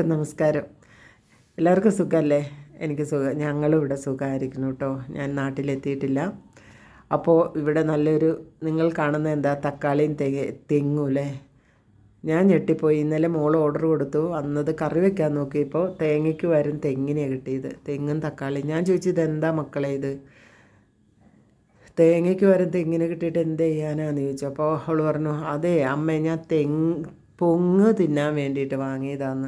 നമസ്കാരം. എല്ലാവർക്കും സുഖമല്ലേ? എനിക്ക് സുഖം. ഞങ്ങളും ഇവിടെ സുഖമായിരിക്കുന്നു കേട്ടോ. ഞാൻ നാട്ടിലെത്തിയിട്ടില്ല. അപ്പോൾ ഇവിടെ നല്ലൊരു നിങ്ങൾ കാണുന്ന എന്താ തക്കാളിയും തെങ്ങും അല്ലേ? ഞാൻ ഞെട്ടിപ്പോയി. ഇന്നലെ മോൾ ഓർഡർ കൊടുത്തു. അന്നത് കറി വെക്കാൻ നോക്കിയപ്പോൾ തേങ്ങയ്ക്ക് വരും തെങ്ങിനെയാണ് കിട്ടിയത്. തെങ്ങും തക്കാളിയും. ഞാൻ ചോദിച്ചു ഇതെന്താ മക്കളെ ഇത്? തേങ്ങയ്ക്ക് വരും തെങ്ങിനെ കിട്ടിയിട്ട് എന്ത് ചെയ്യാനാന്ന് ചോദിച്ചു. അപ്പോൾ അവൾ പറഞ്ഞു അതെ അമ്മ ഞാൻ പൊങ്ങ് തിന്നാൻ വേണ്ടിയിട്ട് വാങ്ങിയതാന്ന്.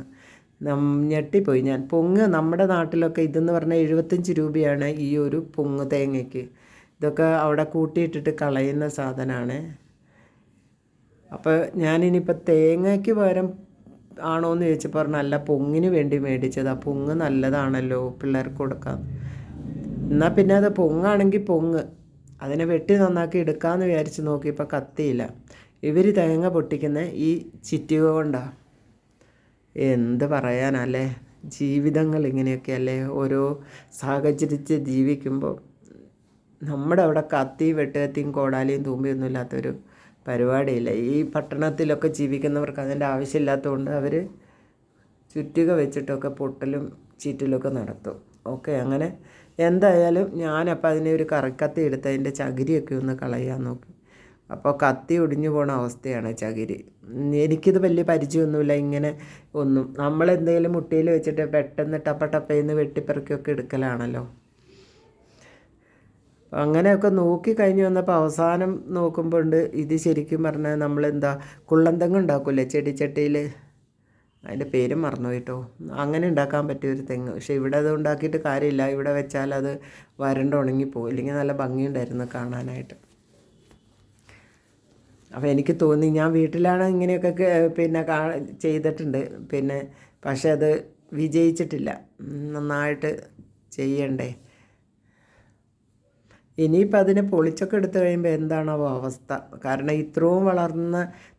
ഞെട്ടിപ്പോയി ഞാൻ. പൊങ്ങ് നമ്മുടെ നാട്ടിലൊക്കെ ഇതെന്ന് പറഞ്ഞാൽ 75 രൂപയാണ് ഈ ഒരു പൊങ്ങ് തേങ്ങയ്ക്ക്. ഇതൊക്കെ അവിടെ കൂട്ടിയിട്ടിട്ട് കളയുന്ന സാധനമാണ്. അപ്പോൾ ഞാനിനിയിപ്പോൾ തേങ്ങയ്ക്ക് പകരം ആണോ എന്ന് ചോദിച്ചപ്പോൾ പറഞ്ഞു അല്ല പൊങ്ങിന് വേണ്ടി മേടിച്ചത്. ആ പൊങ്ങ് നല്ലതാണല്ലോ പിള്ളേർക്ക് കൊടുക്കാം. എന്നാൽ പിന്നെ അത് പൊങ്ങാണെങ്കിൽ പൊങ്ങ് അതിനെ വെട്ടി നന്നാക്കി എടുക്കാമെന്ന് വിചാരിച്ച് നോക്കിയപ്പോൾ കത്തിയില്ല. ഇവർ തേങ്ങ പൊട്ടിക്കുന്ന ഈ ചിറ്റുക കൊണ്ടാണ്. എന്ത് പറയാനല്ലേ, ജീവിതങ്ങൾ ഇങ്ങനെയൊക്കെയല്ലേ. ഓരോ സാഹചര്യത്തിൽ ജീവിക്കുമ്പോൾ നമ്മുടെ അവിടെ കത്തി വെട്ടുകത്തിയും കോടാലിയും തൂമ്പിയൊന്നും ഇല്ലാത്തൊരു പരിപാടിയില്ല. ഈ പട്ടണത്തിലൊക്കെ ജീവിക്കുന്നവർക്ക് അതിൻ്റെ ആവശ്യമില്ലാത്തതുകൊണ്ട് അവർ ചുറ്റുക വെച്ചിട്ടൊക്കെ പൊട്ടലും ചീറ്റലൊക്കെ നടത്തും. ഓക്കെ, അങ്ങനെ എന്തായാലും ഞാനപ്പോൾ അതിനെ ഒരു കറിക്കത്തി എടുത്ത് അതിൻ്റെ ചകിരിയൊക്കെ ഒന്ന് കളയാൻ നോക്കി. അപ്പോൾ കത്തി ഒടിഞ്ഞു പോണ അവസ്ഥയാണ് ചകിരി. എനിക്കിത് വലിയ പരിചയമൊന്നുമില്ല ഇങ്ങനെ ഒന്നും. നമ്മളെന്തെങ്കിലും മുട്ടിയിൽ വെച്ചിട്ട് പെട്ടെന്ന് ടപ്പേന്ന് വെട്ടിപ്പെറുക്കിയൊക്കെ എടുക്കലാണല്ലോ. അങ്ങനെയൊക്കെ നോക്കി കഴിഞ്ഞ് വന്നപ്പോൾ അവസാനം നോക്കുമ്പോൾ ഉണ്ട് ഇത് ശരിക്കും പറഞ്ഞാൽ നമ്മളെന്താ കുള്ളന്തെങ്ങ് ഉണ്ടാക്കില്ലേ ചെടിച്ചട്ടിയിൽ, അതിൻ്റെ പേരും മറന്നു കേട്ടോ. അങ്ങനെ ഉണ്ടാക്കാൻ പറ്റിയൊരു തെങ്ങ്. പക്ഷേ ഇവിടെ അത് ഉണ്ടാക്കിയിട്ട് കാര്യമില്ല. ഇവിടെ വെച്ചാൽ അത് വരണ്ട് ഉണങ്ങിപ്പോവും. ഇല്ലെങ്കിൽ നല്ല ഭംഗിയുണ്ടായിരുന്നു കാണാനായിട്ട്. അപ്പോൾ എനിക്ക് തോന്നി ഞാൻ വീട്ടിലാണ് ഇങ്ങനെയൊക്കെ ചെയ്തിട്ടുണ്ട്. പക്ഷേ അത് വിജയിച്ചിട്ടില്ല. നന്നായിട്ട് ചെയ്യണ്ടേ. ഇനിയിപ്പോൾ അതിനെ പൊളിച്ചൊക്കെ എടുത്തു കഴിയുമ്പോൾ എന്താണാവോ അവസ്ഥ? കാരണം ഇത്രയും വളർന്ന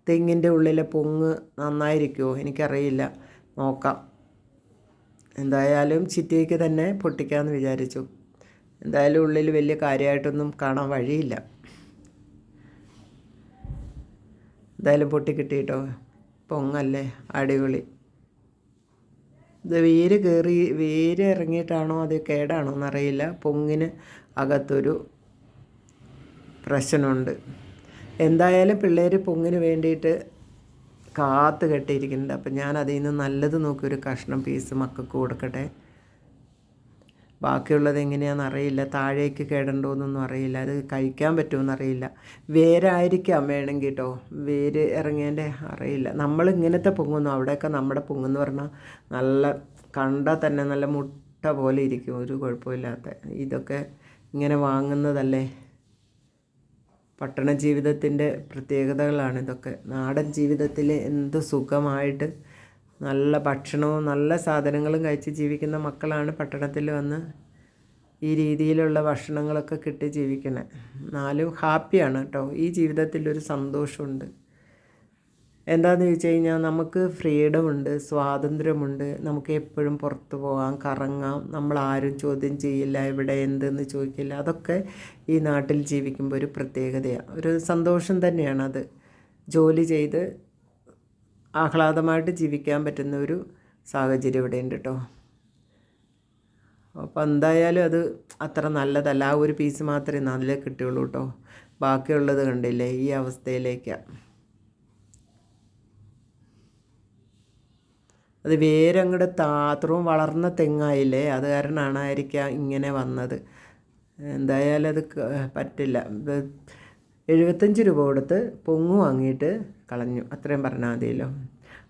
തെങ്ങിൻ്റെ ഉള്ളിലെ പൊങ്ങ് നന്നായിരിക്കുമോ എനിക്കറിയില്ല. നോക്കാം. എന്തായാലും ചിറ്റിക്ക് തന്നെ പൊട്ടിക്കാമെന്ന് വിചാരിച്ചു. എന്തായാലും ഉള്ളിൽ വലിയ കാര്യമായിട്ടൊന്നും കാണാൻ വഴിയില്ല. എന്തായാലും പൊട്ടിക്കിട്ടിട്ടോ. പൊങ്ങല്ലേ, അടിപൊളി. ഇത് വേര് ഇറങ്ങിയിട്ടാണോ അത് കേടാണോ എന്നറിയില്ല. പൊങ്ങിന് അകത്തൊരു പ്രശ്നമുണ്ട്. എന്തായാലും പിള്ളേർ പൊങ്ങിന് വേണ്ടിയിട്ട് കാത്ത് കെട്ടിയിരിക്കുന്നുണ്ട്. അപ്പം ഞാൻ അതിൽ നിന്ന് നല്ലത് നോക്കി ഒരു കഷ്ണം പീസ് മക്കൾക്ക് കൊടുക്കട്ടെ. ബാക്കിയുള്ളത് എങ്ങനെയാണെന്ന് അറിയില്ല. താഴേക്ക് കേടണ്ടോയെന്നൊന്നും അറിയില്ല. അത് കഴിക്കാൻ പറ്റുമെന്നറിയില്ല. വേരായിരിക്കാം വേണമെങ്കിൽ കേട്ടോ. വേര് ഇറങ്ങിയതിൻ്റെ അറിയില്ല. നമ്മൾ ഇങ്ങനത്തെ പൊങ്ങൊന്നും അവിടെയൊക്കെ നമ്മുടെ പൊങ്ങെന്ന് പറഞ്ഞാൽ നല്ല കണ്ടാൽ തന്നെ നല്ല മുട്ട പോലെ ഇരിക്കും, ഒരു കുഴപ്പമില്ലാത്ത. ഇതൊക്കെ ഇങ്ങനെ വാങ്ങുന്നതല്ലേ. പട്ടണ ജീവിതത്തിൻ്റെ പ്രത്യേകതകളാണ് ഇതൊക്കെ. നാടൻ ജീവിതത്തിൽ എന്ത് സുഖമായിട്ട് നല്ല ഭക്ഷണവും നല്ല സാധനങ്ങളും കഴിച്ച് ജീവിക്കുന്ന മക്കളാണ് പട്ടണത്തിൽ വന്ന് ഈ രീതിയിലുള്ള ഭക്ഷണങ്ങളൊക്കെ കിട്ടി ജീവിക്കുന്നത്. എന്നാലും ഹാപ്പിയാണ് കേട്ടോ. ഈ ജീവിതത്തിലൊരു സന്തോഷമുണ്ട്. എന്താണെന്ന് ചോദിച്ചു കഴിഞ്ഞാൽ നമുക്ക് ഫ്രീഡമുണ്ട്, സ്വാതന്ത്ര്യമുണ്ട്. നമുക്ക് എപ്പോഴും പുറത്ത് പോകാം, കറങ്ങാം. നമ്മളാരും ചോദ്യം ചെയ്യില്ല, ഇവിടെ എന്തെന്ന് ചോദിക്കില്ല. അതൊക്കെ ഈ നാട്ടിൽ ജീവിക്കുമ്പോൾ ഒരു പ്രത്യേകതയാണ്, ഒരു സന്തോഷം തന്നെയാണത്. ജോലി ചെയ്ത് ആഹ്ലാദമായിട്ട് ജീവിക്കാൻ പറ്റുന്ന ഒരു സാഹചര്യം ഇവിടെ ഉണ്ട് കേട്ടോ. അപ്പോൾ എന്തായാലും അത് അത്ര നല്ലതല്ല. ആ ഒരു പീസ് മാത്രമേ നല്ല കിട്ടുകയുള്ളൂ കേട്ടോ. ബാക്കിയുള്ളത് കണ്ടില്ലേ ഈ അവസ്ഥയിലേക്കാണ്. അത് വേരങ്ങോട്ട് അത്രയും വളർന്ന തെങ്ങായില്ലേ, അത് കാരണമായിരിക്കാം ഇങ്ങനെ വന്നത്. എന്തായാലും അത് പറ്റില്ല. 75 രൂപ കൊടുത്ത് പൊങ്ങ് വാങ്ങിയിട്ട് കളഞ്ഞു. അത്രയും പറഞ്ഞാൽ മതിയല്ലോ.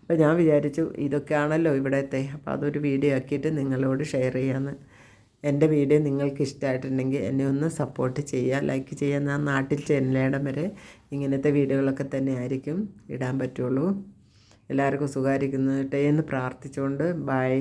അപ്പോൾ ഞാൻ വിചാരിച്ചു ഇതൊക്കെയാണല്ലോ ഇവിടത്തെ. അപ്പോൾ അതൊരു വീഡിയോ ആക്കിയിട്ട് നിങ്ങളോട് ഷെയർ ചെയ്യാമെന്ന്. എൻ്റെ വീഡിയോ നിങ്ങൾക്ക് ഇഷ്ടമായിട്ടുണ്ടെങ്കിൽ എന്നെ ഒന്ന് സപ്പോർട്ട് ചെയ്യുക, ലൈക്ക് ചെയ്യുക. ഞാൻ നാട്ടിൽ ചെല്ലേടം വരെ ഇങ്ങനത്തെ വീഡിയോകളൊക്കെ തന്നെ ആയിരിക്കും ഇടാൻ പറ്റുള്ളൂ. എല്ലാവർക്കും സുഖമായിരിക്കുന്നു എന്ന് പ്രാർത്ഥിച്ചുകൊണ്ട് ബൈ.